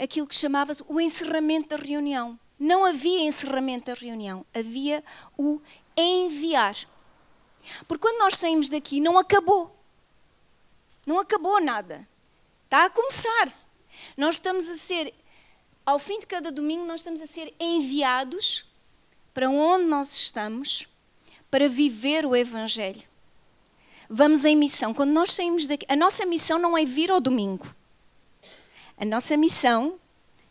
aquilo que chamava-se o encerramento da reunião. Não havia encerramento da reunião, havia o enviar. Porque quando nós saímos daqui, não acabou. Não acabou nada. Está a começar. Nós estamos a ser, ao fim de cada domingo, nós estamos a ser enviados para onde nós estamos, para viver o Evangelho. Vamos em missão. Quando nós saímos daqui, a nossa missão não é vir ao domingo. A nossa missão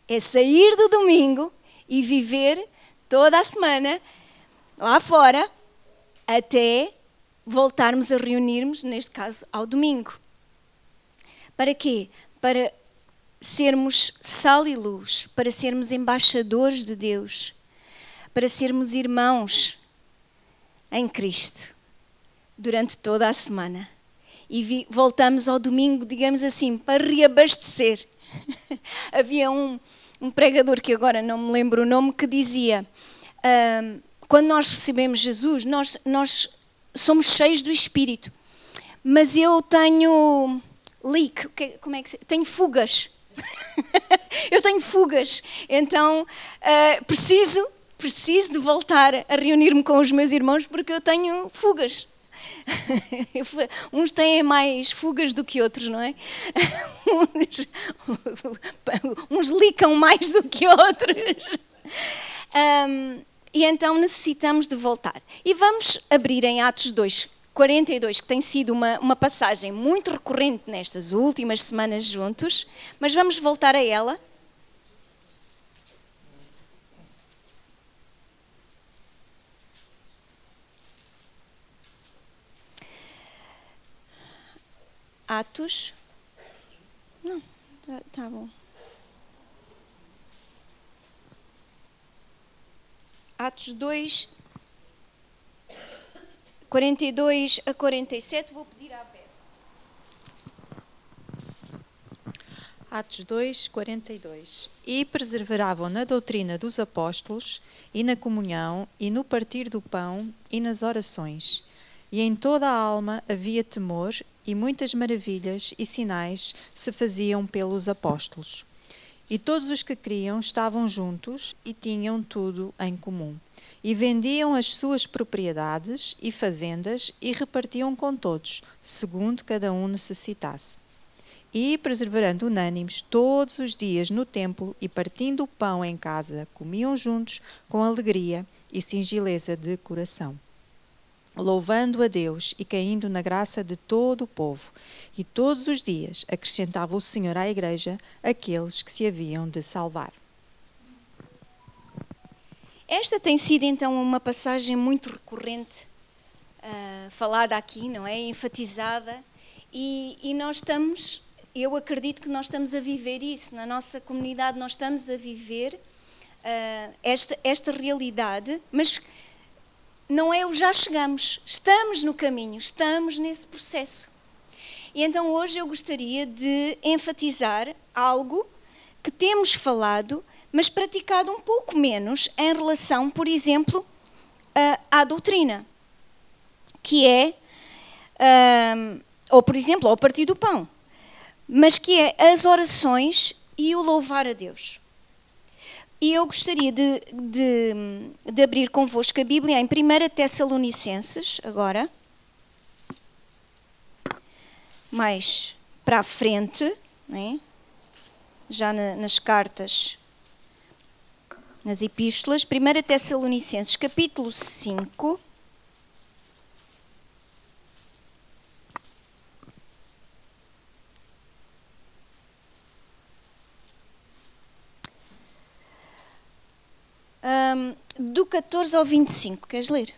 é sair do domingo e viver toda a semana lá fora até voltarmos a reunirmos, neste caso, ao domingo. Para quê? Para sermos sal e luz, para sermos embaixadores de Deus, para sermos irmãos em Cristo durante toda a semana. E voltamos ao domingo, digamos assim, para reabastecer. Havia um pregador, que agora não me lembro o nome, que dizia, quando nós recebemos Jesus, nós somos cheios do Espírito, mas eu tenho leak, como é que tenho fugas. Eu tenho fugas, então preciso de voltar a reunir-me com os meus irmãos porque eu tenho fugas. Uns têm mais fugas do que outros, não é? Uns licam mais do que outros. E então necessitamos de voltar. E vamos abrir em Atos 2:42, que tem sido uma passagem muito recorrente nestas últimas semanas juntos, mas vamos voltar a ela. Atos. Não, tá bom. Atos 2, 42 a 47, vou pedir à Vera. Atos 2, 42. E perseveravam na doutrina dos apóstolos, e na comunhão, e no partir do pão, e nas orações. E em toda a alma havia temor, e muitas maravilhas e sinais se faziam pelos apóstolos. E todos os que criam estavam juntos e tinham tudo em comum. E vendiam as suas propriedades e fazendas e repartiam com todos, segundo cada um necessitasse. E, perseverando unânimes todos os dias no templo e partindo o pão em casa, comiam juntos com alegria e singeleza de coração, louvando a Deus e caindo na graça de todo o povo. E todos os dias acrescentava o Senhor à igreja aqueles que se haviam de salvar. Esta tem sido então uma passagem muito recorrente, falada aqui, não é? Enfatizada, e nós estamos, eu acredito que nós estamos a viver isso, na nossa comunidade nós estamos a viver esta realidade, mas não é o já chegamos, estamos no caminho, estamos nesse processo. E então hoje eu gostaria de enfatizar algo que temos falado, mas praticado um pouco menos em relação, por exemplo, à doutrina, que é, ou por exemplo, ao partir do pão, mas que é as orações e o louvar a Deus. E eu gostaria de abrir convosco a Bíblia em 1 Tessalonicenses, agora, mais para a frente, né? Já nas cartas, nas epístolas, 1 Tessalonicenses, capítulo 5. Do 14 ao 25, queres ler?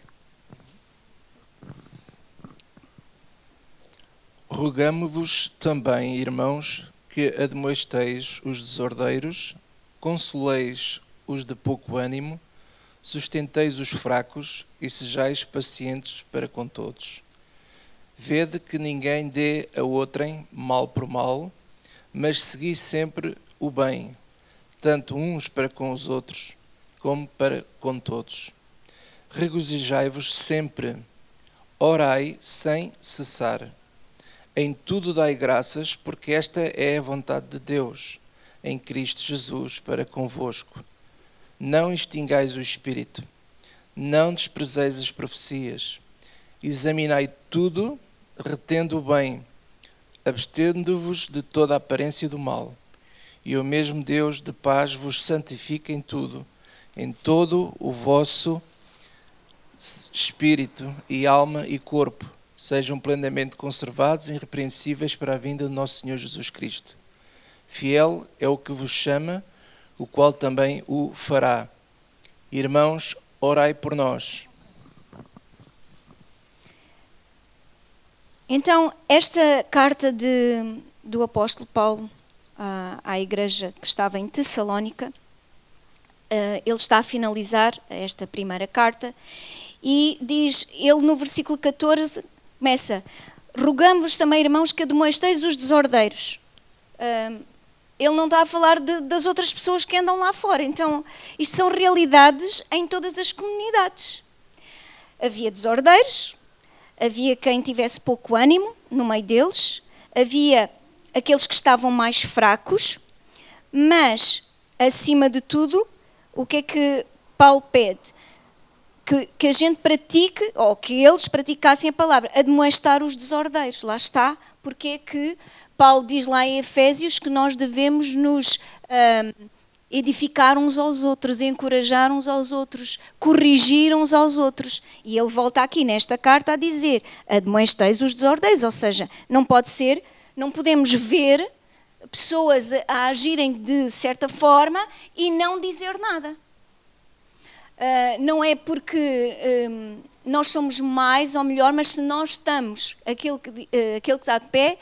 Rogamo-vos também, irmãos, que admoesteis os desordeiros, consoleis os de pouco ânimo, sustenteis os fracos e sejais pacientes para com todos. Vede que ninguém dê a outrem mal por mal, mas segui sempre o bem, tanto uns para com os outros, como para com todos. Regozijai-vos sempre, orai sem cessar. Em tudo dai graças, porque esta é a vontade de Deus, em Cristo Jesus para convosco. Não extingais o Espírito, não desprezeis as profecias, examinai tudo, retendo o bem, abstendo-vos de toda a aparência do mal, e o mesmo Deus de paz vos santifique em tudo, em todo o vosso espírito e alma e corpo, sejam plenamente conservados e irrepreensíveis para a vinda do nosso Senhor Jesus Cristo. Fiel é o que vos chama, o qual também o fará. Irmãos, orai por nós. Então, esta carta do apóstolo Paulo à igreja que estava em Tessalónica, ele está a finalizar esta primeira carta e diz, ele no versículo 14, começa: rogamos-vos também, irmãos, que admoesteis os desordeiros. Ele não está a falar das outras pessoas que andam lá fora. Então, isto são realidades em todas as comunidades. Havia desordeiros, havia quem tivesse pouco ânimo no meio deles, havia aqueles que estavam mais fracos, mas, acima de tudo, o que é que Paulo pede? Que a gente pratique, ou que eles praticassem a palavra, admoestar os desordeiros. Lá está, porque é que Paulo diz lá em Efésios que nós devemos nos edificar uns aos outros, encorajar uns aos outros, corrigir uns aos outros. E ele volta aqui nesta carta a dizer, admoesteis os desordeiros, ou seja, não pode ser, não podemos ver pessoas a agirem de certa forma e não dizer nada. Não é porque nós somos mais ou melhor, mas se nós estamos, aquele que está de pé,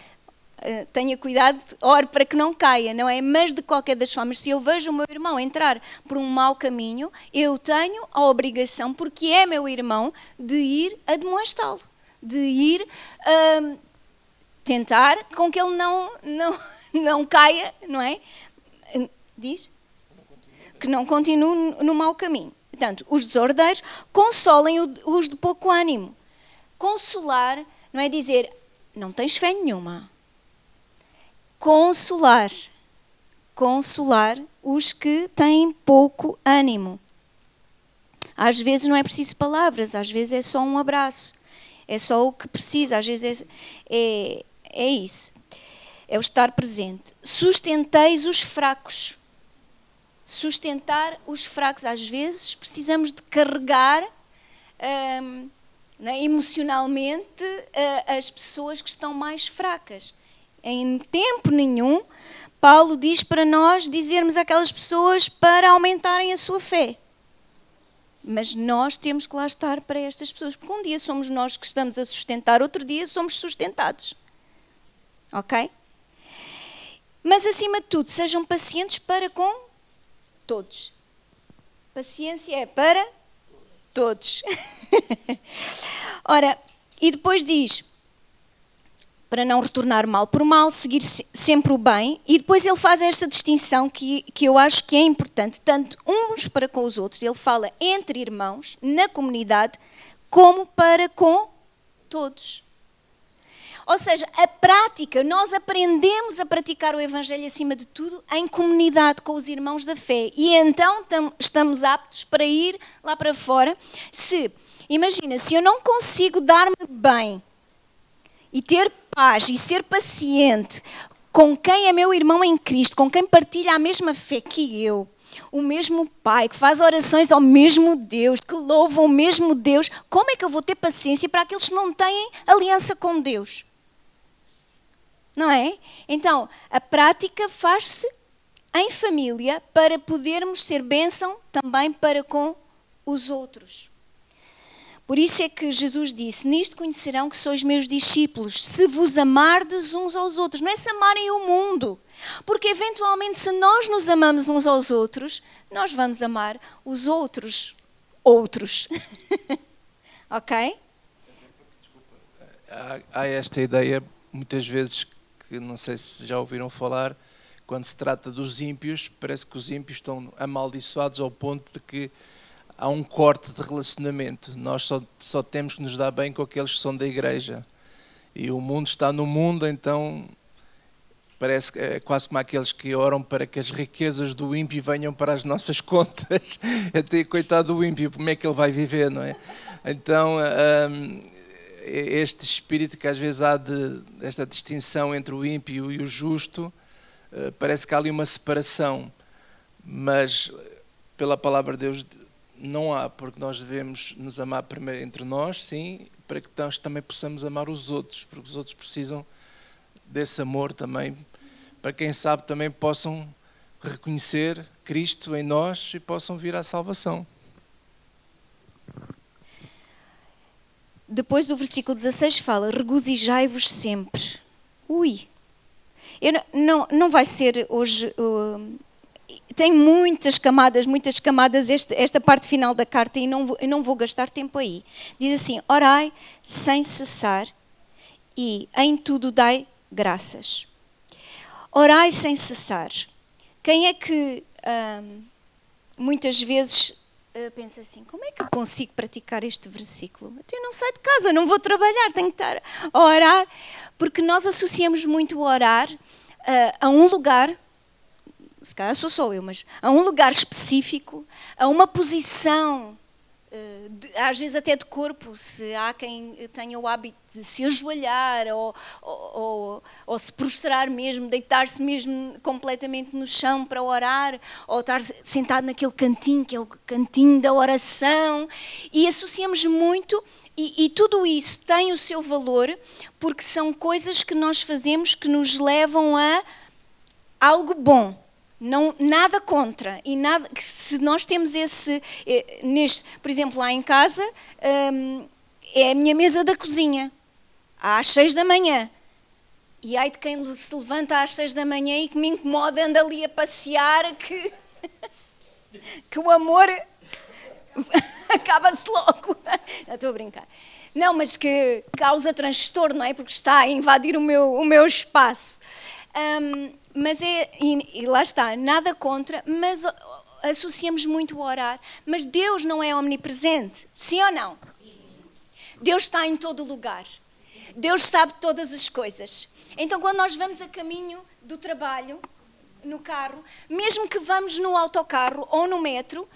tenha cuidado, ore para que não caia, não é? Mas de qualquer das formas, se eu vejo o meu irmão entrar por um mau caminho, eu tenho a obrigação, porque é meu irmão, de ir admoestá-lo, de ir tentar com que ele não caia, não é? Diz? Que não continue no mau caminho. Portanto, os desordeiros consolem os de pouco ânimo. Consolar não é dizer, não tens fé nenhuma. Consolar os que têm pouco ânimo. Às vezes não é preciso palavras, às vezes é só um abraço. É só o que precisa, às vezes é isso. É o estar presente. Sustenteis os fracos. Sustentar os fracos. Às vezes precisamos de carregar emocionalmente as pessoas que estão mais fracas. Em tempo nenhum, Paulo diz para nós dizermos àquelas pessoas para aumentarem a sua fé. Mas nós temos que lá estar para estas pessoas, porque um dia somos nós que estamos a sustentar, outro dia somos sustentados. Ok? Mas acima de tudo, sejam pacientes para com todos. Paciência é para todos. Ora, e depois diz, para não retornar mal por mal, seguir sempre o bem, e depois ele faz esta distinção que eu acho que é importante, tanto uns para com os outros, ele fala entre irmãos, na comunidade, como para com todos. Ou seja, a prática, nós aprendemos a praticar o Evangelho acima de tudo em comunidade com os irmãos da fé. E então estamos aptos para ir lá para fora. Imagina, se eu não consigo dar-me bem e ter paz e ser paciente com quem é meu irmão em Cristo, com quem partilha a mesma fé que eu, o mesmo Pai, que faz orações ao mesmo Deus, que louvam o mesmo Deus, como é que eu vou ter paciência para aqueles que não têm aliança com Deus? Não é? Então, a prática faz-se em família para podermos ser bênção também para com os outros. Por isso é que Jesus disse, nisto conhecerão que sois meus discípulos, se vos amardes uns aos outros. Não é se amarem o mundo, porque eventualmente se nós nos amamos uns aos outros, nós vamos amar os outros. Ok? Há esta ideia, muitas vezes, que não sei se já ouviram falar, quando se trata dos ímpios, parece que os ímpios estão amaldiçoados ao ponto de que há um corte de relacionamento. Nós só temos que nos dar bem com aqueles que são da igreja. E o mundo está no mundo, então parece quase como aqueles que oram para que as riquezas do ímpio venham para as nossas contas. Até coitado do ímpio, como é que ele vai viver, não é? Então, este espírito que às vezes há esta distinção entre o ímpio e o justo, parece que há ali uma separação, mas pela palavra de Deus não há, porque nós devemos nos amar primeiro entre nós, sim, para que nós também possamos amar os outros, porque os outros precisam desse amor também, para quem sabe também possam reconhecer Cristo em nós e possam vir à salvação. Depois do versículo 16 fala, regozijai-vos sempre. Não vai ser hoje... tem muitas camadas esta parte final da carta e eu não vou gastar tempo aí. Diz assim, orai sem cessar e em tudo dai graças. Orai sem cessar. Quem é que muitas vezes pensa assim, como é que eu consigo praticar este versículo? Eu não saio de casa, não vou trabalhar, tenho que estar a orar. Porque nós associamos muito o orar a um lugar, se calhar sou eu, mas a um lugar específico, a uma posição, às vezes até de corpo, se há quem tenha o hábito de se ajoelhar ou se prostrar mesmo, deitar-se mesmo completamente no chão para orar, ou estar sentado naquele cantinho, que é o cantinho da oração, e associamos muito, e tudo isso tem o seu valor, porque são coisas que nós fazemos que nos levam a algo bom. Não, nada contra, e nada, se nós temos por exemplo, lá em casa, é a minha mesa da cozinha, às 6 da manhã, e ai de quem se levanta às 6 da manhã e que me incomoda, anda ali a passear, que o amor acaba-se logo. Estou a brincar. Não, mas que causa transtorno, não é? Porque está a invadir o meu espaço. Mas e lá está, nada contra, mas associamos muito o orar. Mas Deus não é omnipresente, sim ou não? Sim. Deus está em todo lugar. Deus sabe todas as coisas. Então, quando nós vamos a caminho do trabalho, no carro, mesmo que vamos no autocarro ou no metro,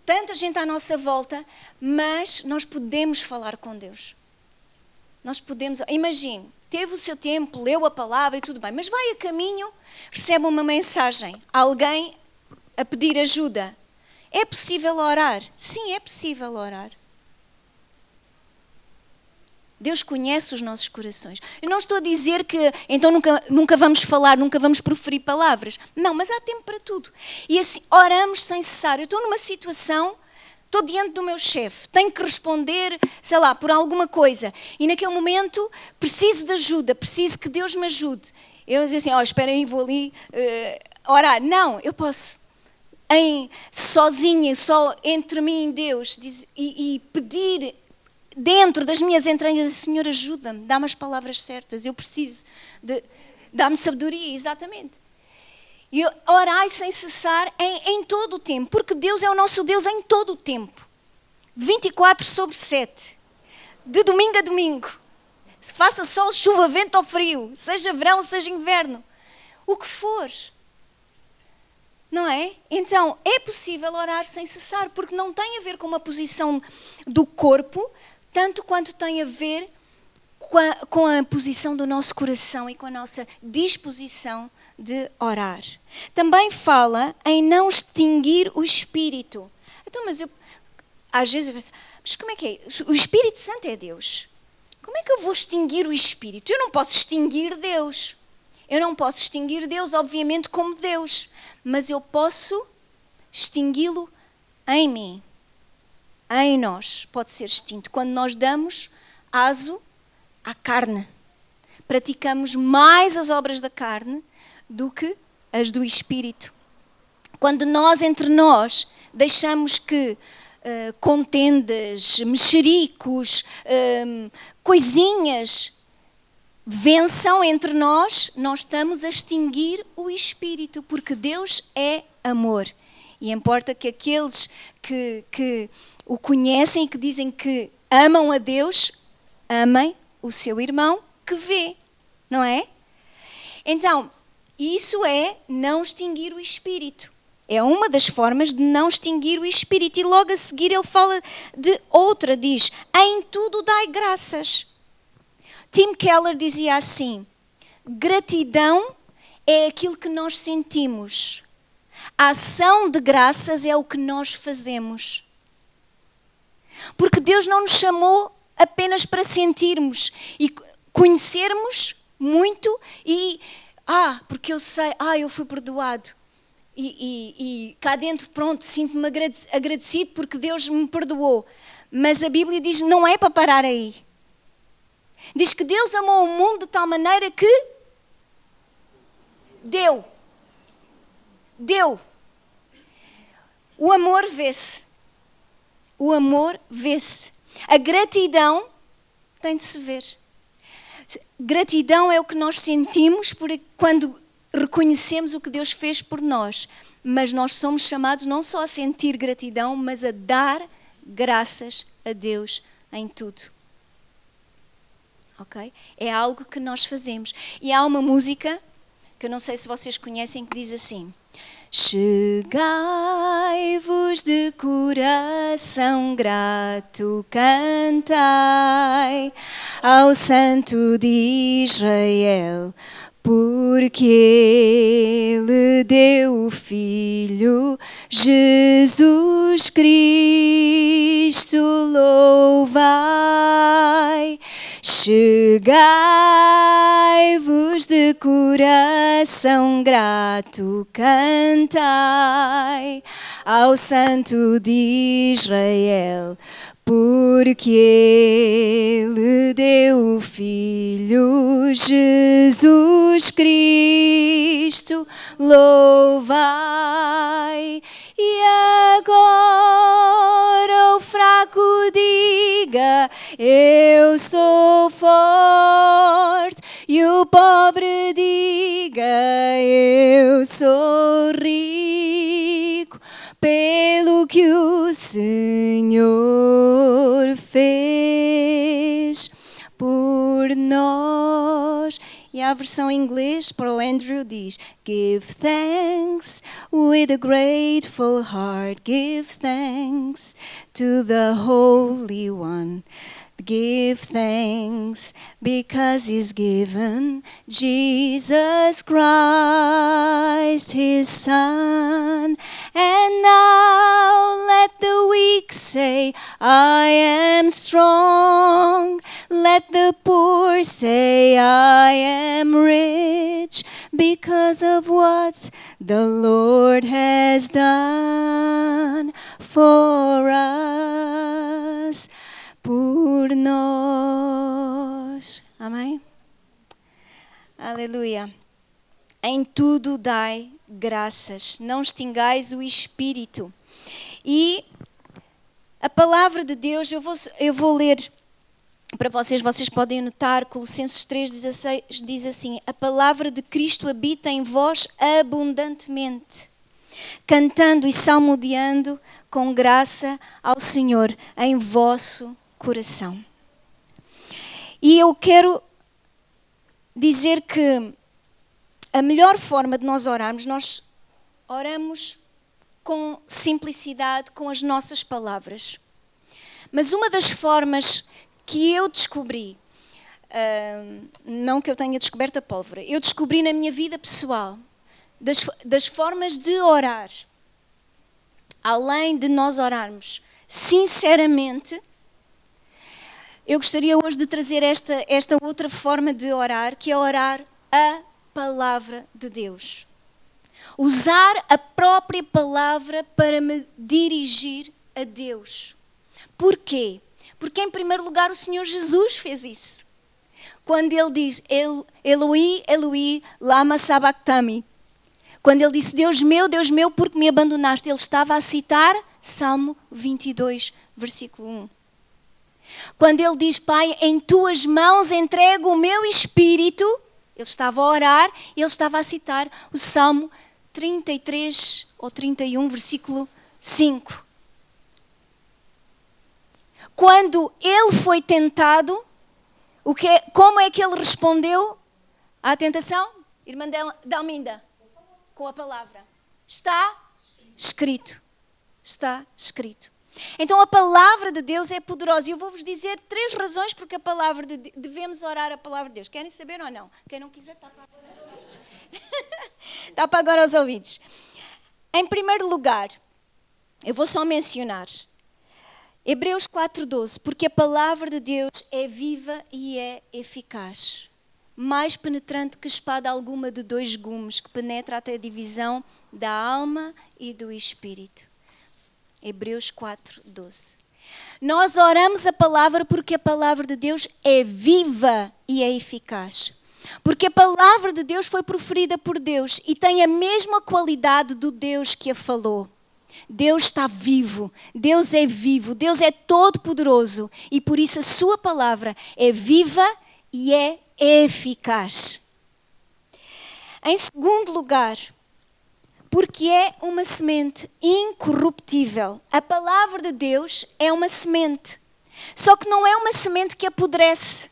tanta gente à nossa volta, mas nós podemos falar com Deus. Nós podemos, imagine, teve o seu tempo, leu a palavra e tudo bem, mas vai a caminho, recebe uma mensagem, alguém a pedir ajuda. É possível orar? Sim, é possível orar. Deus conhece os nossos corações. Eu não estou a dizer que então nunca vamos falar, nunca vamos proferir palavras. Não, mas há tempo para tudo. E assim, oramos sem cessar. Eu estou numa situação, estou diante do meu chefe, tenho que responder, sei lá, por alguma coisa. E naquele momento preciso de ajuda, preciso que Deus me ajude. Eu digo assim, espera aí, vou ali orar. Não, eu posso, sozinha, só entre mim e Deus, e pedir dentro das minhas entranhas, Senhor, ajuda-me, dá-me as palavras certas, eu preciso, dá-me sabedoria, exatamente. E orai sem cessar em todo o tempo, porque Deus é o nosso Deus em todo o tempo. 24/7, de domingo a domingo. Se faça sol, chuva, vento ou frio, seja verão, seja inverno, o que for. Não é? Então, é possível orar sem cessar, porque não tem a ver com uma posição do corpo, tanto quanto tem a ver com a posição do nosso coração e com a nossa disposição de orar. Também fala em não extinguir o Espírito. Então, mas às vezes eu penso, mas como é que é? O Espírito Santo é Deus. Como é que eu vou extinguir o Espírito? Eu não posso extinguir Deus. Eu não posso extinguir Deus, obviamente, como Deus. Mas eu posso extingui-lo em mim. Em nós pode ser extinto. Quando nós damos aso à carne. Praticamos mais as obras da carne do que as do Espírito. Quando nós, entre nós, deixamos que contendas, mexericos, coisinhas vençam entre nós, nós estamos a extinguir o Espírito, porque Deus é amor. E importa que aqueles que o conhecem e que dizem que amam a Deus, amem o seu irmão que vê, não é? Então, Isso é não extinguir o Espírito. É uma das formas de não extinguir o Espírito. E logo a seguir ele fala de outra, diz, em tudo dai graças. Tim Keller dizia assim, gratidão é aquilo que nós sentimos. A ação de graças é o que nós fazemos. Porque Deus não nos chamou apenas para sentirmos e conhecermos muito e, porque eu sei, eu fui perdoado. E cá dentro, pronto, sinto-me agradecido porque Deus me perdoou. Mas a Bíblia diz que não é para parar aí. Diz que Deus amou o mundo de tal maneira que deu. O amor vê-se. O amor vê-se. A gratidão tem de se ver. Gratidão é o que nós sentimos quando reconhecemos o que Deus fez por nós. Mas nós somos chamados não só a sentir gratidão, mas a dar graças a Deus em tudo. Ok? É algo que nós fazemos. E há uma música, que eu não sei se vocês conhecem, que diz assim: chegai-vos de coração grato, cantai ao Santo de Israel, porque Ele deu o Filho, Jesus Cristo, louvai. Chegai-vos de coração grato, cantai ao Santo de Israel, porque Ele deu o Filho, Jesus Cristo, louvai. E agora o fraco diga, eu sou forte, e o pobre diga, eu sou rico, pelo que o Senhor fez por nós. E a versão em inglês para o Andrew diz: give thanks with a grateful heart, give thanks to the Holy One. Give thanks because He's given Jesus Christ, His Son. And now let the weak say, I am strong. Let the poor say, I am rich because of what the Lord has done for us. Por nós. Amém? Aleluia. Em tudo dai graças, não extingais o Espírito. E a palavra de Deus, eu vou ler para vocês podem anotar, Colossenses 3,16 diz assim: a palavra de Cristo habita em vós abundantemente, cantando e salmodiando com graça ao Senhor em vosso coração. E eu quero dizer que a melhor forma de nós oramos com simplicidade, com as nossas palavras. Mas uma das formas que eu descobri, não que eu tenha descoberto a pólvora, eu descobri na minha vida pessoal, das formas de orar, além de nós orarmos sinceramente, eu gostaria hoje de trazer esta outra forma de orar, que é orar a palavra de Deus. Usar a própria palavra para me dirigir a Deus. Porquê? Porque em primeiro lugar o Senhor Jesus fez isso. Quando Ele diz, Eloi, Eloi, lama sabachthani. Quando Ele disse, Deus meu, porque me abandonaste? Ele estava a citar Salmo 22, versículo 1. Quando Ele diz, Pai, em Tuas mãos entrego o meu espírito, Ele estava a orar, Ele estava a citar o Salmo 33 ou 31, versículo 5. Quando Ele foi tentado, como é que Ele respondeu à tentação? Irmã Dalminda, com a palavra. Está escrito. Está escrito. Então a palavra de Deus é poderosa. E eu vou-vos dizer 3 razões porque a palavra devemos orar a palavra de Deus. Querem saber ou não? Quem não quiser, tapa agora os ouvidos. Tapa agora os ouvidos. Em primeiro lugar, eu vou só mencionar Hebreus 4:12, porque a palavra de Deus é viva e é eficaz, mais penetrante que espada alguma de 2 gumes, que penetra até a divisão da alma e do espírito. Hebreus 4:12. Nós oramos a palavra porque a palavra de Deus é viva e é eficaz. Porque a palavra de Deus foi proferida por Deus e tem a mesma qualidade do Deus que a falou. Deus está vivo, Deus é todo-poderoso e por isso a sua palavra é viva e é eficaz. Em segundo lugar, porque é uma semente incorruptível. A palavra de Deus é uma semente, só que não é uma semente que apodrece,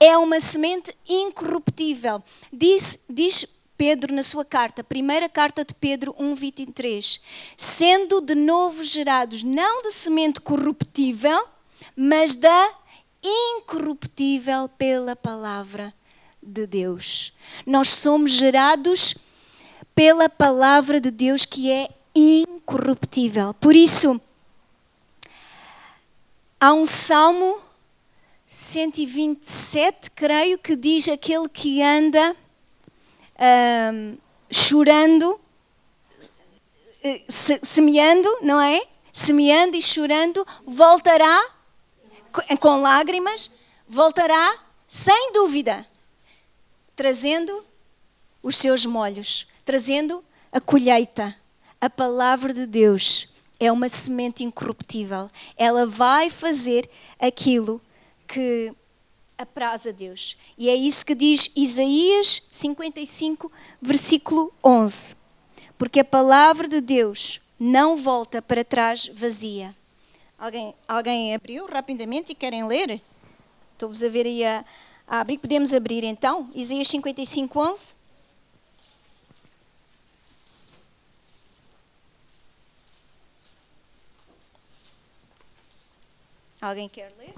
é uma semente incorruptível. Diz Pedro na sua carta, primeira carta de Pedro 1:23, sendo de novo gerados, não da semente corruptível, mas da incorruptível pela palavra de Deus. Nós somos gerados pela palavra de Deus que é incorruptível. Por isso, há um Salmo 127, creio, que diz aquele que anda chorando, semeando, não é? Semeando e chorando, voltará com lágrimas, voltará sem dúvida, trazendo os seus molhos, trazendo a colheita. A palavra de Deus é uma semente incorruptível. Ela vai fazer aquilo que apraz a Deus. E é isso que diz Isaías 55, versículo 11. Porque a palavra de Deus não volta para trás vazia. Alguém abriu rapidamente e querem ler? Estou-vos a ver aí a abrir. Podemos abrir então? Isaías 55, 11. Alguém quer ler?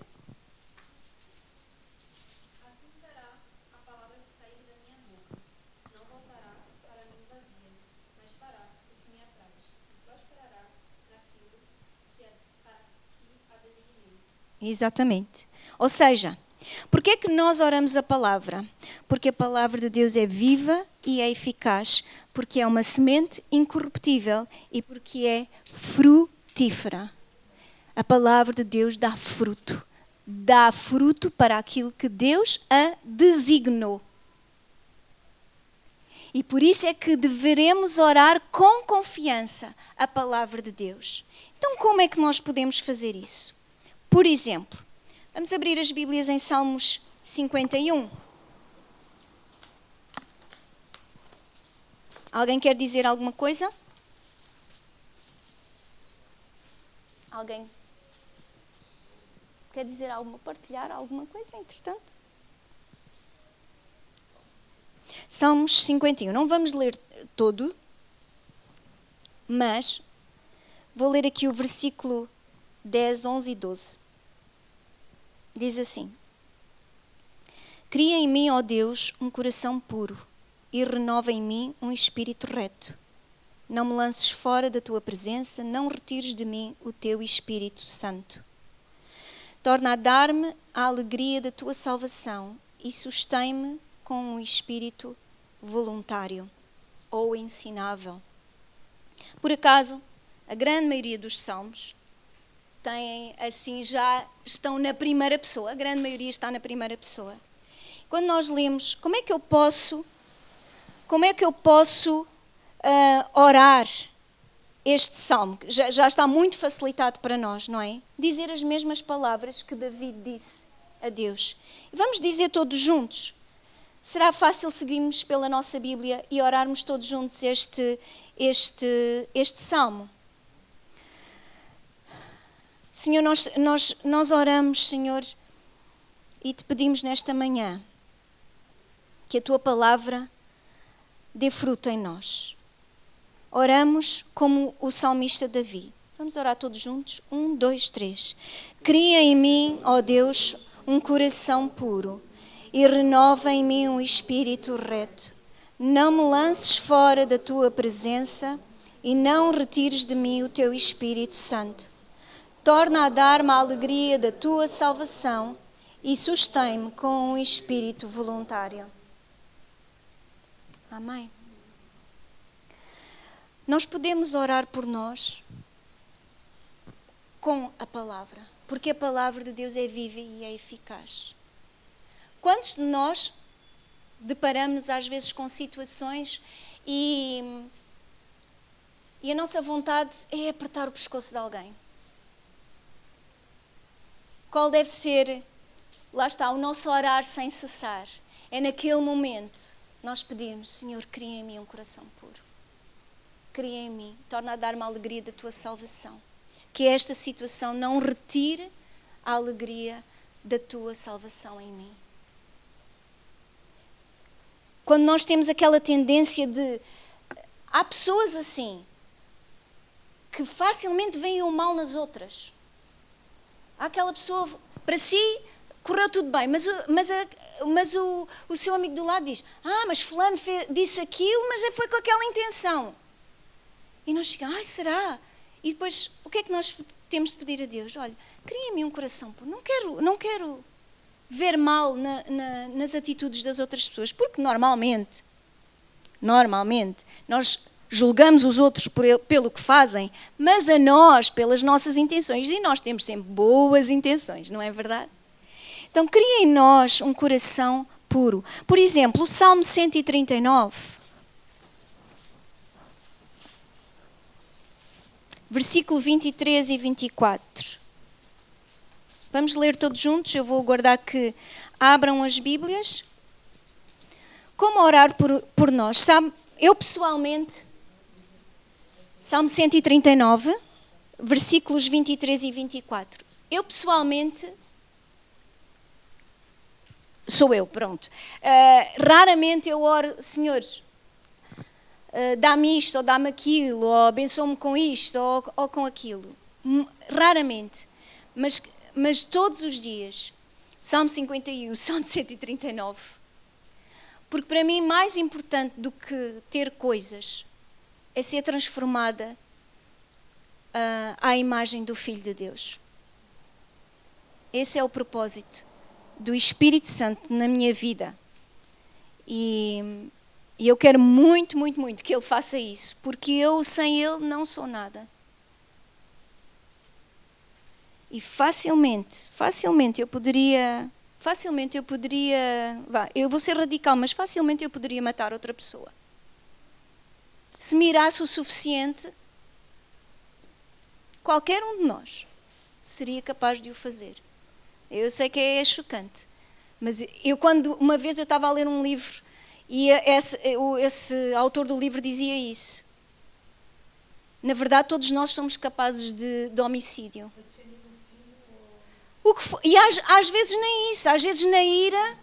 Exatamente. Ou seja, porquê é que nós oramos a palavra? Porque a palavra de Deus é viva e é eficaz, porque é uma semente incorruptível e porque é frutífera. A palavra de Deus dá fruto para aquilo que Deus a designou. E por isso é que deveremos orar com confiança a palavra de Deus. Então, como é que nós podemos fazer isso? Por exemplo, vamos abrir as Bíblias em Salmos 51. Alguém quer dizer alguma coisa? Alguém quer dizer partilhar alguma coisa, entretanto? Salmos 51. Não vamos ler todo, mas vou ler aqui o versículo 10, 11 e 12. Diz assim: cria em mim, ó Deus, um coração puro e renova em mim um espírito reto. Não me lances fora da tua presença, não retires de mim o teu Espírito Santo. Torna a dar-me a alegria da tua salvação e sustém-me com um espírito voluntário ou ensinável. Por acaso, a grande maioria dos salmos têm, assim, já estão na primeira pessoa. A grande maioria está na primeira pessoa. Quando nós lemos, como é que eu posso orar este salmo? Já está muito facilitado para nós, não é? Dizer as mesmas palavras que David disse a Deus. E vamos dizer todos juntos. Será fácil seguirmos pela nossa Bíblia e orarmos todos juntos este salmo? Senhor, nós oramos, Senhor, e te pedimos nesta manhã que a tua palavra dê fruto em nós. Oramos como o salmista Davi. Vamos orar todos juntos? 1, 2, 3. Cria em mim, ó Deus, um coração puro e renova em mim um espírito reto. Não me lances fora da tua presença e não retires de mim o teu Espírito Santo. Torna a dar-me a alegria da tua salvação e sustém-me com um espírito voluntário. Amém. Nós podemos orar por nós com a palavra, porque a palavra de Deus é viva e é eficaz. Quantos de nós deparamos às vezes com situações e a nossa vontade é apertar o pescoço de alguém? Qual deve ser, lá está, o nosso orar sem cessar? É naquele momento nós pedirmos: Senhor, cria em mim um coração puro. Cria em mim, torna a dar-me a alegria da tua salvação. Que esta situação não retire a alegria da tua salvação em mim. Quando nós temos aquela tendência de... Há pessoas assim, que facilmente veem o mal nas outras. Há aquela pessoa, para si, correu tudo bem, mas o seu amigo do lado diz: mas fulano disse aquilo, mas foi com aquela intenção. E nós chegamos: ai, será? E depois, o que é que nós temos de pedir a Deus? Olha, cria-me um coração puro. Não quero ver mal nas atitudes das outras pessoas, porque normalmente, nós julgamos os outros pelo que fazem, mas a nós, pelas nossas intenções. E nós temos sempre boas intenções, não é verdade? Então, cria em nós um coração puro. Por exemplo, o Salmo 139... versículo 23 e 24. Vamos ler todos juntos. Eu vou aguardar que abram as Bíblias. Como orar por nós? Sabe, eu pessoalmente, Salmo 139, versículos 23 e 24. Eu pessoalmente, sou eu, pronto. Raramente eu oro: Senhor, dá-me isto, ou dá-me aquilo, ou abençoa-me com isto, ou com aquilo. Raramente. Mas todos os dias, Salmo 51, Salmo 139. Porque para mim, mais importante do que ter coisas é ser transformada à imagem do Filho de Deus. Esse é o propósito do Espírito Santo na minha vida. E eu quero muito, muito, muito que Ele faça isso, porque eu sem Ele não sou nada. E facilmente eu poderia, eu vou ser radical, mas facilmente eu poderia matar outra pessoa. Se mirasse o suficiente, qualquer um de nós seria capaz de o fazer. Eu sei que é chocante, mas uma vez eu estava a ler um livro e esse autor do livro dizia isso. Na verdade, todos nós somos capazes de homicídio. E às vezes nem isso, às vezes na ira.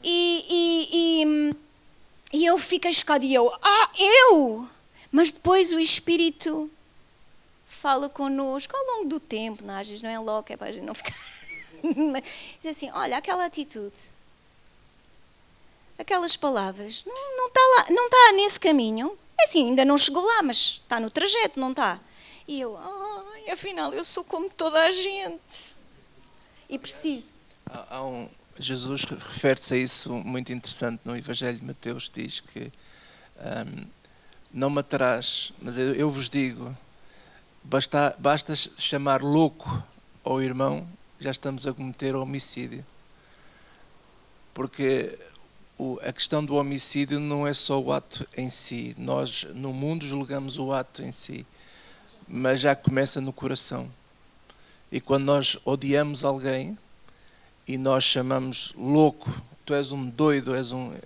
E eu fiquei chocada e eu! Mas depois o Espírito fala connosco ao longo do tempo, não, às vezes não é logo, é para a gente não ficar... Diz assim: olha, aquela atitude, aquelas palavras, não está lá, não está nesse caminho. É assim, ainda não chegou lá, mas está no trajeto, não está? E eu, afinal, eu sou como toda a gente. E preciso. Jesus refere-se a isso muito interessante no Evangelho de Mateus, diz que não matarás, mas eu vos digo, basta chamar louco ao irmão, já estamos a cometer homicídio. Porque a questão do homicídio não é só o ato em si. Nós, no mundo, julgamos o ato em si, mas já começa no coração. E quando nós odiamos alguém e nós chamamos louco, tu és um doido,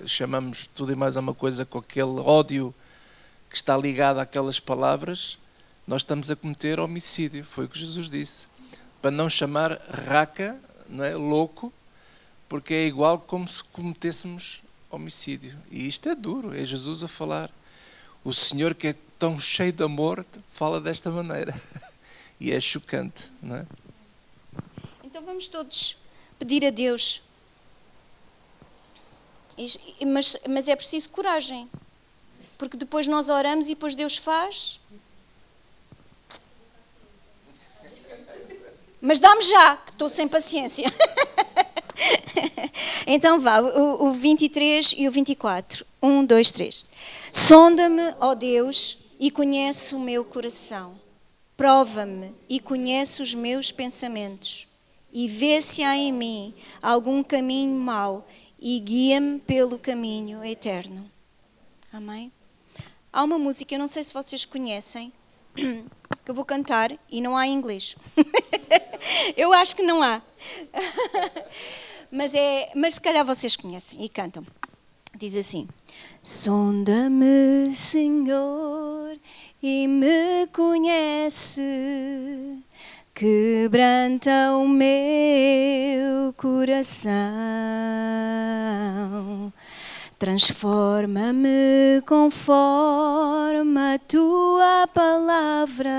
chamamos tudo e mais uma coisa com aquele ódio que está ligado àquelas palavras, nós estamos a cometer homicídio. Foi o que Jesus disse. Para não chamar raca, não é, louco, porque é igual como se cometêssemos homicídio. E isto é duro, é Jesus a falar. O Senhor, que é tão cheio de amor, fala desta maneira. E é chocante, não é? Então vamos todos pedir a Deus. Mas é preciso coragem. Porque depois nós oramos e depois Deus faz. Mas dá-me já, que estou sem paciência. Então vá, o 23 e o 24. 1, 2, 3. Sonda-me, ó Deus, e conhece o meu coração. Prova-me e conhece os meus pensamentos. E vê se há em mim algum caminho mau e guia-me pelo caminho eterno. Amém? Há uma música, eu não sei se vocês conhecem, que eu vou cantar e não há em inglês. Eu acho que não há. Mas se calhar vocês conhecem e cantam. Diz assim: sonda-me, Senhor, e me conhece, quebranta o meu coração, transforma-me conforme a tua palavra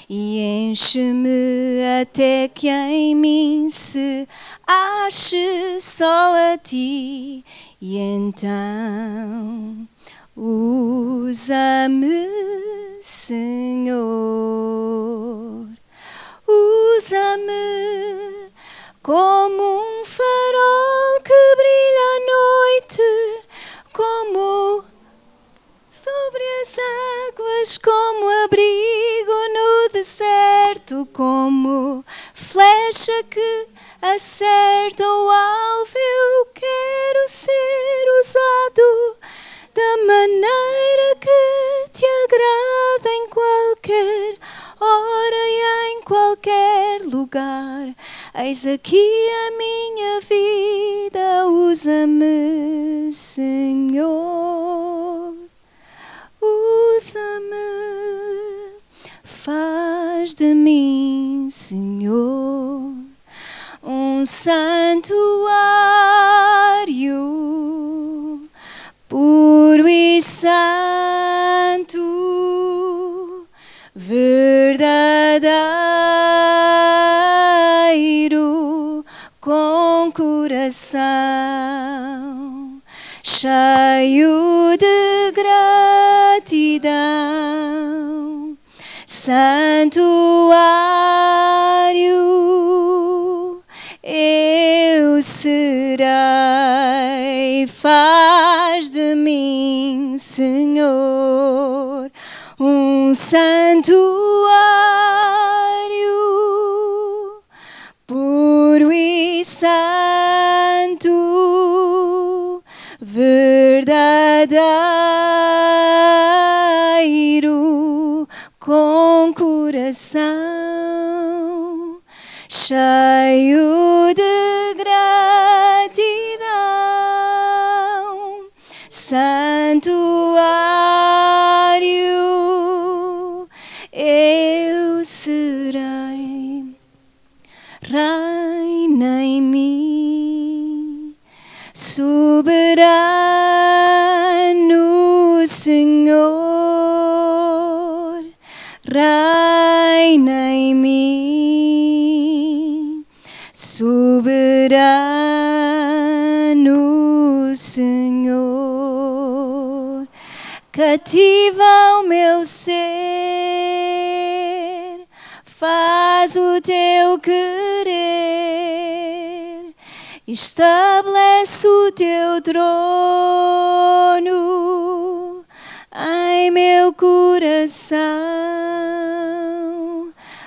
e enche-me até que em mim se ache só a ti. E então usa-me, Senhor, usa-me como um farol que brilha à noite, como sobre as águas, como abrigo no deserto, como flecha que acerta o alvo. Eu quero ser usado da maneira que te agrada em qualquer hora e em qualquer lugar. Eis aqui a minha vida, usa-me, Senhor, usa-me, faz de mim, Senhor, um santuário puro e santo, verdadeiro, com coração cheio de gratidão, santuário eu serei. Faz de mim, Senhor, um santuário puro e santo, verdadeiro, com coração cheio de gratidão, santuário eu serei. Reina em mim, soberano Senhor, reina em mim, soberano Senhor, cativa o meu ser, faz o teu querer, estabelece o teu trono em meu coração,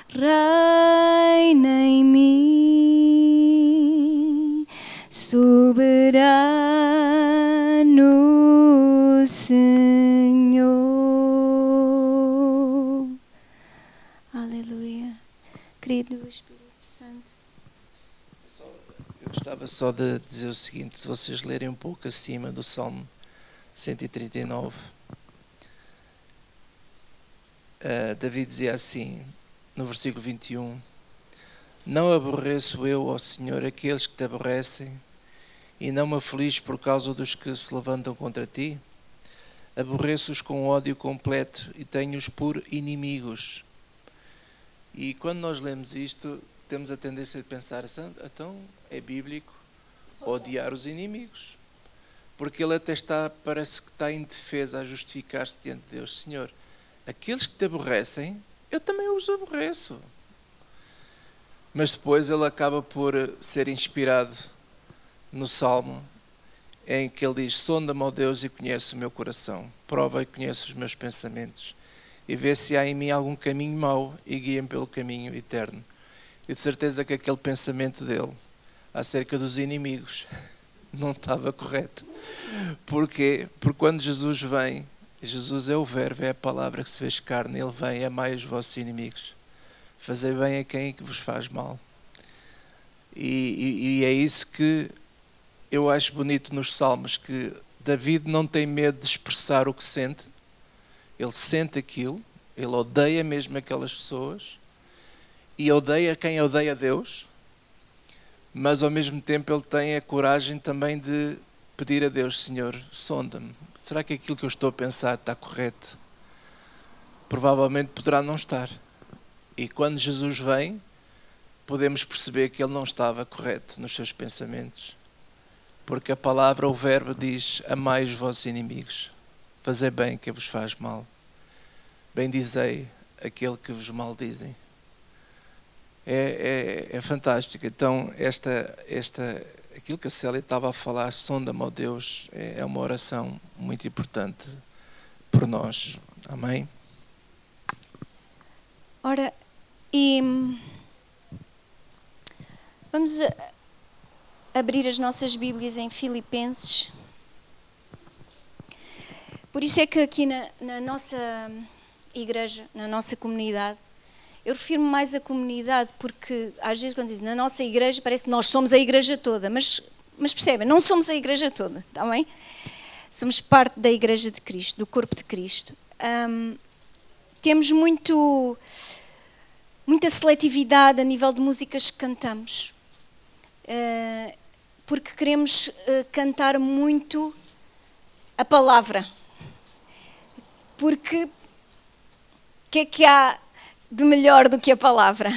reina em mim, soberano Senhor. Aleluia. Querido Espírito Santo. Eu gostava só de dizer o seguinte: se vocês lerem um pouco acima do Salmo 139, Davi dizia assim, no versículo 21, não aborreço eu, ó Senhor, aqueles que te aborrecem, e não me afliges por causa dos que se levantam contra ti? Aborreço-os com ódio completo e tenho-os por inimigos. E quando nós lemos isto, temos a tendência de pensar assim, então é bíblico odiar os inimigos. Porque ele até parece que está em defesa a justificar-se diante de Deus. Senhor, aqueles que te aborrecem, eu também os aborreço. Mas depois ele acaba por ser inspirado no Salmo, em que ele diz: sonda-me, ó Deus, e conhece o meu coração. Prova e conhece os meus pensamentos. E vê se há em mim algum caminho mau e guia-me pelo caminho eterno. E de certeza que aquele pensamento dele acerca dos inimigos não estava correto. Porquê? Porque quando Jesus vem, Jesus é o Verbo, é a palavra que se fez carne, ele vem: amai os vossos inimigos, fazei bem a quem que vos faz mal. E é isso que eu acho bonito nos Salmos, que David não tem medo de expressar o que sente. Ele sente aquilo, ele odeia mesmo aquelas pessoas e odeia quem odeia Deus, mas ao mesmo tempo ele tem a coragem também de pedir a Deus: Senhor, sonda-me, será que aquilo que eu estou a pensar está correto? Provavelmente poderá não estar. E quando Jesus vem, podemos perceber que ele não estava correto nos seus pensamentos. Porque a palavra, o Verbo, diz: amai os vossos inimigos, fazei bem quem vos faz mal, bendizei aquele que vos maldizem. É fantástico. Então, aquilo que a Célia estava a falar, sonda-me, ó Deus, é uma oração muito importante por nós. Amém? Ora, e vamos abrir as nossas Bíblias em Filipenses. Por isso é que aqui na nossa igreja, na nossa comunidade, eu refiro-me mais à comunidade, porque às vezes quando dizem na nossa igreja, parece que nós somos a igreja toda, mas percebem, não somos a igreja toda, está bem? Somos parte da igreja de Cristo, do corpo de Cristo. Temos muita seletividade a nível de músicas que cantamos, porque queremos cantar muito a palavra. Porque o que há de melhor do que a palavra?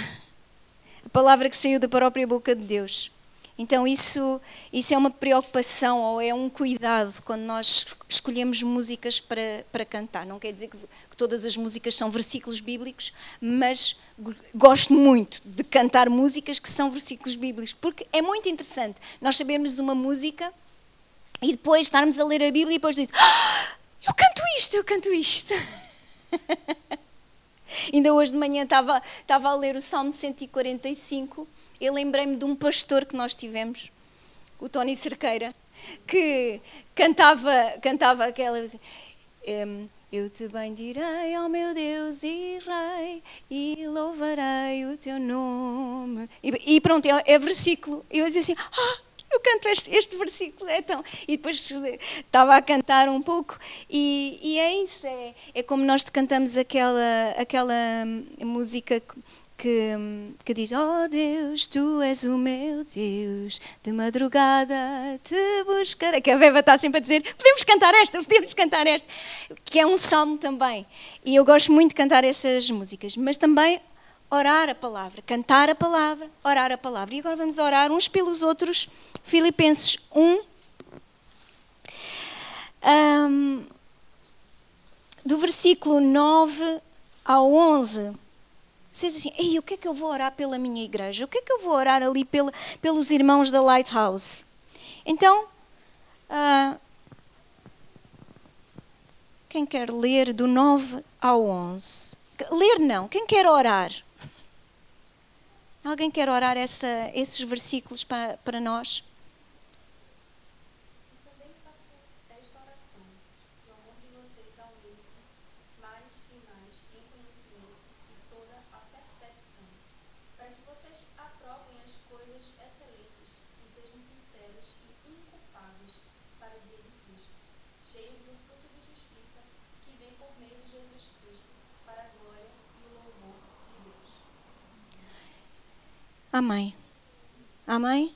A palavra que saiu da própria boca de Deus. Então isso é uma preocupação ou é um cuidado quando nós escolhemos músicas para cantar. Não quer dizer que todas as músicas são versículos bíblicos, mas gosto muito de cantar músicas que são versículos bíblicos, porque é muito interessante nós sabermos uma música e depois estarmos a ler a Bíblia e depois dizer: eu canto isto. Ainda hoje de manhã estava a ler o Salmo 145 e lembrei-me de um pastor que nós tivemos, o Tony Cerqueira, que cantava aquela assim: eu te bendirei, ó meu Deus e Rei, e louvarei o teu nome. E pronto, é versículo. E eu dizia assim: eu canto este versículo, é tão... E depois estava a cantar um pouco e é isso, é como nós cantamos aquela música que diz: oh Deus, tu és o meu Deus, de madrugada te buscarei. Que a Beba está sempre a dizer: podemos cantar esta, que é um salmo também. E eu gosto muito de cantar essas músicas, mas também orar a palavra, cantar a palavra, orar a palavra. E agora vamos orar uns pelos outros. Filipenses 1, do versículo 9 ao 11. Vocês assim: ei, o que é que eu vou orar pela minha igreja? O que é que eu vou orar ali pelos irmãos da Lighthouse? Então, quem quer ler do 9 ao 11? Ler não, quem quer orar? Alguém quer orar esses versículos para nós? Amém. Amém?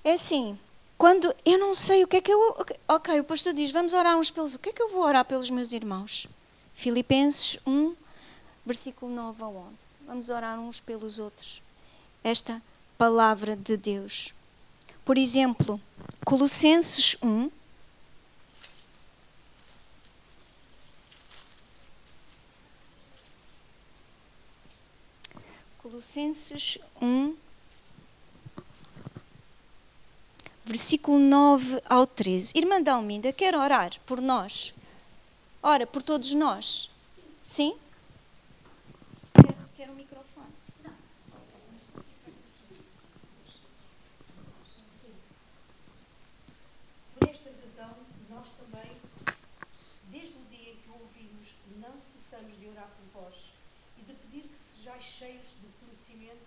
É assim, Quando eu não sei o que é que eu... Ok, o pastor diz, vamos orar uns pelos... O que é que eu vou orar pelos meus irmãos? Filipenses 1, versículo 9 a 11. Vamos orar uns pelos outros. Esta palavra de Deus. Por exemplo, Colossenses 1. Colossenses 1, versículo 9 ao 13. Irmã Dalminda, quer orar por nós? Ora, por todos nós. Sim? Quer um microfone? Por esta razão, nós também, desde o dia em que o ouvimos, não cessamos de orar por vós e de pedir que sejais cheios do conhecimento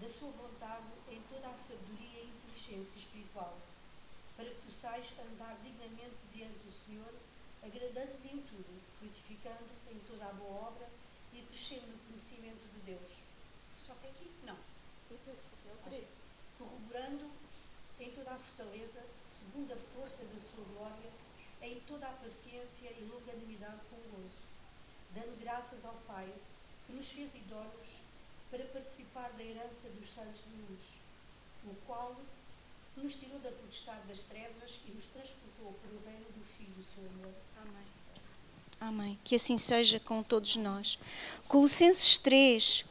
da sua vontade em toda a sabedoria e inteligência espiritual, para que possais andar dignamente diante do Senhor, agradando-lhe em tudo, frutificando em toda a boa obra e crescendo no conhecimento de Deus. Só até aqui? Não. Corroborando em toda a fortaleza, segundo a força da sua glória, em toda a paciência e longanimidade com gozo, dando graças ao Pai, que nos fez idóneos para participar da herança dos santos de luz, o qual nos tirou da potestade das trevas e nos transportou para o reino do Filho do seu amor. Amém. Amém. Que assim seja com todos nós. Colossenses 3.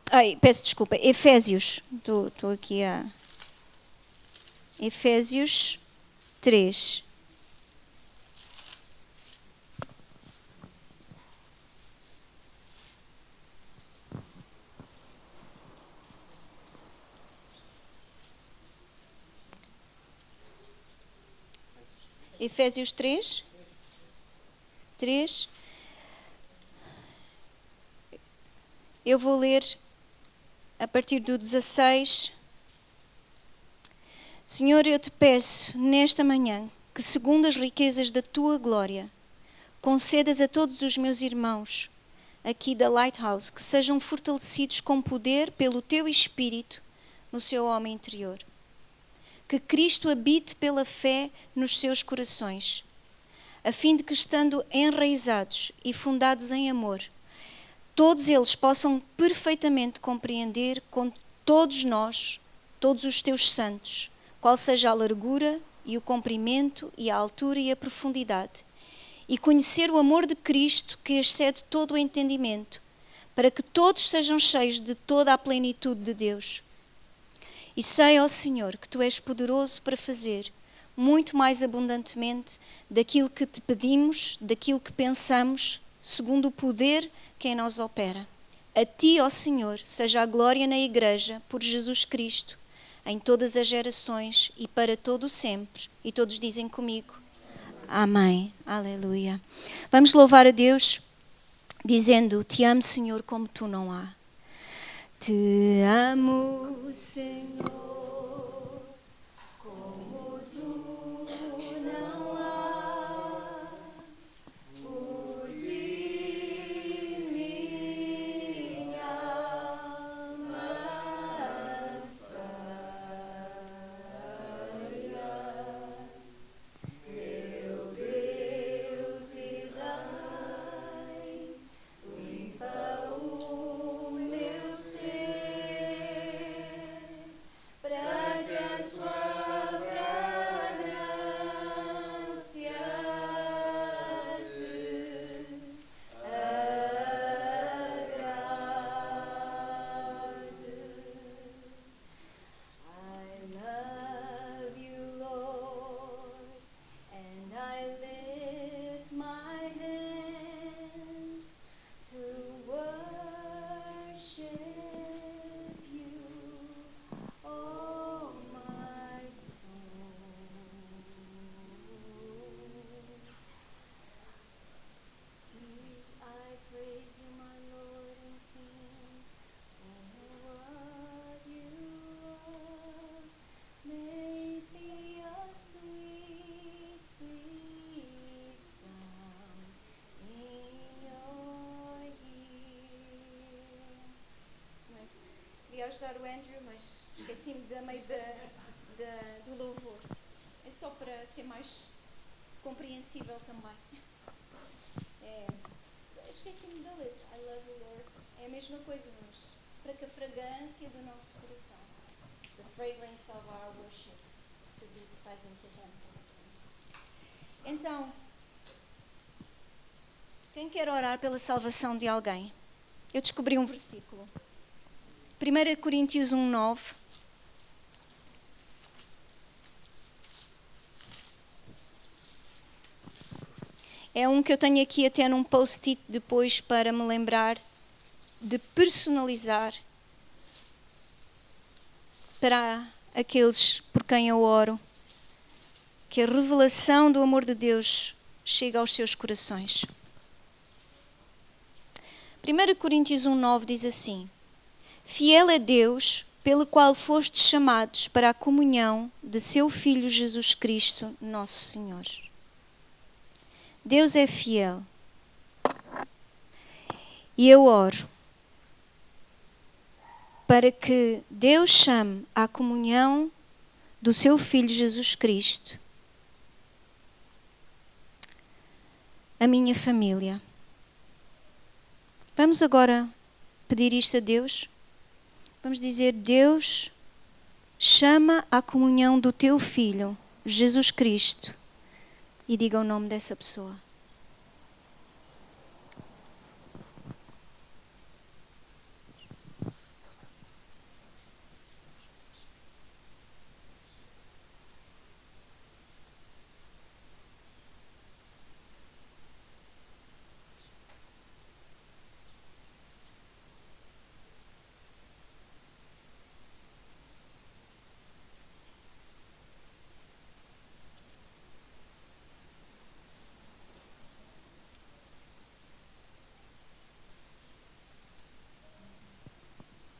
Ai, peço desculpa. Efésios. Estou aqui a... Efésios 3. Efésios 3. 3. Eu vou ler a partir do 16. Senhor, eu te peço nesta manhã que, segundo as riquezas da tua glória, concedas a todos os meus irmãos aqui da Lighthouse que sejam fortalecidos com poder pelo teu Espírito no seu homem interior. Que Cristo habite pela fé nos seus corações, a fim de que, estando enraizados e fundados em amor, todos eles possam perfeitamente compreender com todos nós, todos os teus santos, qual seja a largura e o comprimento e a altura e a profundidade, e conhecer o amor de Cristo que excede todo o entendimento, para que todos sejam cheios de toda a plenitude de Deus. E sei, ó Senhor, que Tu és poderoso para fazer muito mais abundantemente daquilo que Te pedimos, daquilo que pensamos, segundo o poder que em nós opera. A Ti, ó Senhor, seja a glória na Igreja, por Jesus Cristo, em todas as gerações e para todo o sempre. E todos dizem comigo, amém. Aleluia. Vamos louvar a Deus dizendo, te amo, Senhor, como Tu não há. Te amo, Senhor, como Tu não há. Por Ti minha alma anseia. Meu Deus e Rei, limpa o meu ser. ajudar o Andrew, mas esqueci-me da meio do louvor. É só para ser mais compreensível também. Esqueci-me da letra. I love you, Lord. É a mesma coisa, mas para que a fragrância do nosso coração, the fragrance of our worship, to be pleasant to Him. Então, quem quer orar pela salvação de alguém? Eu descobri um versículo. 1 Coríntios 1:9. É um que eu tenho aqui até num post-it depois para me lembrar de personalizar para aqueles por quem eu oro, que a revelação do amor de Deus chegue aos seus corações. 1 Coríntios 1:9 diz assim: Fiel é Deus, pelo qual fostes chamados para a comunhão de seu Filho Jesus Cristo, nosso Senhor. Deus é fiel. E eu oro para que Deus chame à comunhão do seu Filho Jesus Cristo a minha família. Vamos agora pedir isto a Deus? Vamos dizer: Deus, chama à comunhão do teu Filho, Jesus Cristo, e diga o nome dessa pessoa.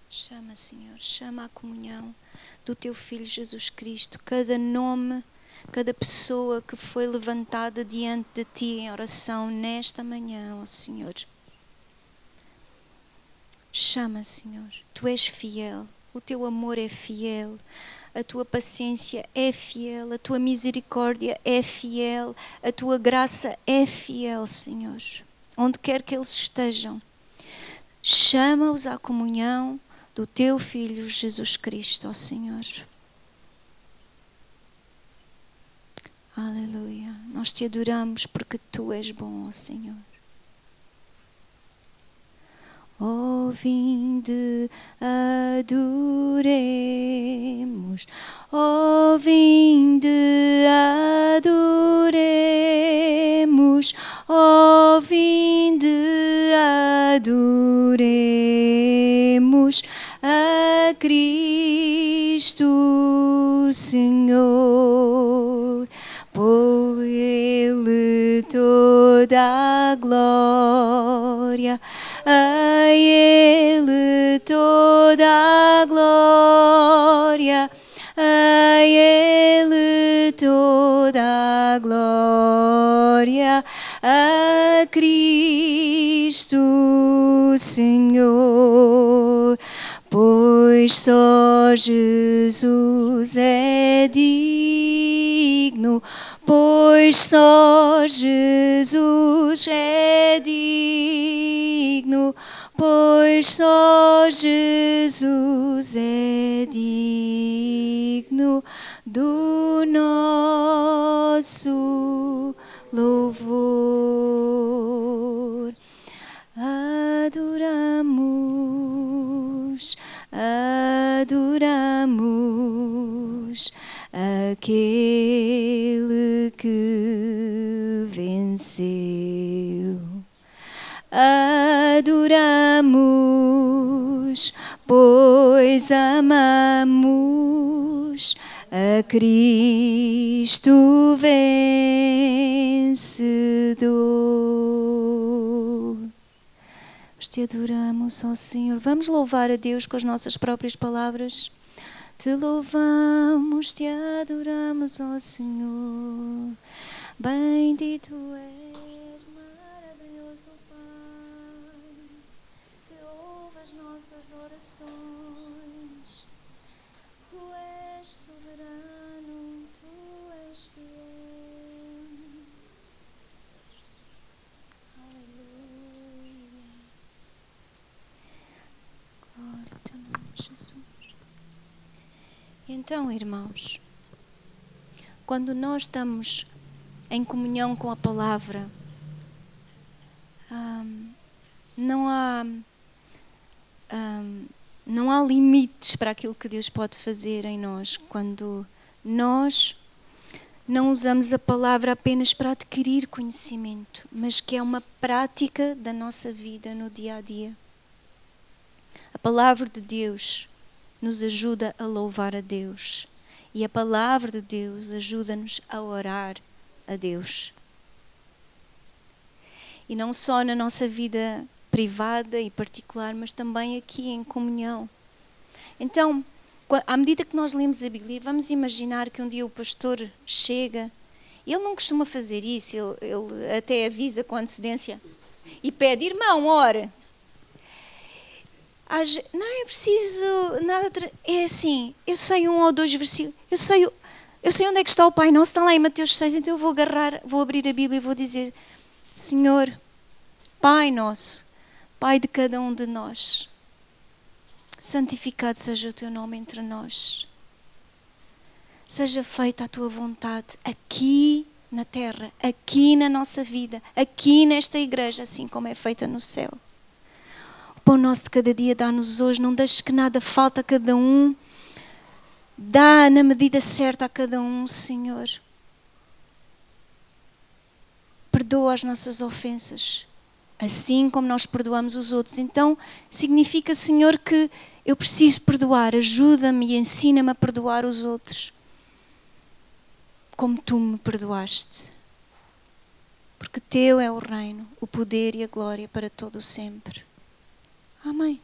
Chama, Senhor, chama a comunhão do teu Filho Jesus Cristo, cada nome, cada pessoa que foi levantada diante de ti em oração nesta manhã, ó Senhor. Chama, Senhor, tu és fiel, o teu amor é fiel, a tua paciência é fiel, a tua misericórdia é fiel, a tua graça é fiel, Senhor. Onde quer que eles estejam, chama-os à comunhão do teu Filho Jesus Cristo, ó Senhor. Aleluia. Nós te adoramos porque tu és bom, ó Senhor. Oh, vinde, adoremos. Oh, vinde, adoremos. Oh, vinde, adoremos a Cristo Senhor. Por Ele toda a glória, a Ele toda a glória, a Ele toda a glória, a Cristo Senhor. Pois só Jesus é digno, pois só Jesus é digno, pois só Jesus é digno do nosso louvor. Adoramos aquele que venceu. Adoramos, pois amamos a Cristo vencedor. Te adoramos, ó Senhor. Vamos louvar a Deus com as nossas próprias palavras. Te louvamos, te adoramos, ó Senhor. Bendito és, maravilhoso Pai, que ouve as nossas orações. Tu és soberano, tu és fiel. Aleluia. Glória ao teu nome, Jesus. Então, irmãos, quando nós estamos em comunhão com a palavra, não há limites para aquilo que Deus pode fazer em nós quando nós não usamos a palavra apenas para adquirir conhecimento, mas que é uma prática da nossa vida no dia a dia. A palavra de Deus nos ajuda a louvar a Deus e a palavra de Deus ajuda-nos a orar a Deus. E não só na nossa vida privada e particular, mas também aqui em comunhão. Então, à medida que nós lemos a Bíblia, vamos imaginar que um dia o pastor chega. Ele não costuma fazer isso, ele até avisa com antecedência e pede: irmão, ora. Não é preciso nada. É assim, eu sei 1 ou 2 versículos, eu sei onde é que está o Pai Nosso, está lá em Mateus 6, então eu vou abrir a Bíblia e vou dizer: Senhor, Pai Nosso, Pai de cada um de nós, santificado seja o teu nome entre nós. Seja feita a tua vontade aqui na terra, aqui na nossa vida, aqui nesta igreja, assim como é feita no céu. O pão nosso de cada dia dá-nos hoje, não deixes que nada falte a cada um. Dá na medida certa a cada um, Senhor. Perdoa as nossas ofensas, assim como nós perdoamos os outros. Então, significa, Senhor, que eu preciso perdoar. Ajuda-me e ensina-me a perdoar os outros, como tu me perdoaste. Porque teu é o reino, o poder e a glória para todo o sempre. Amém.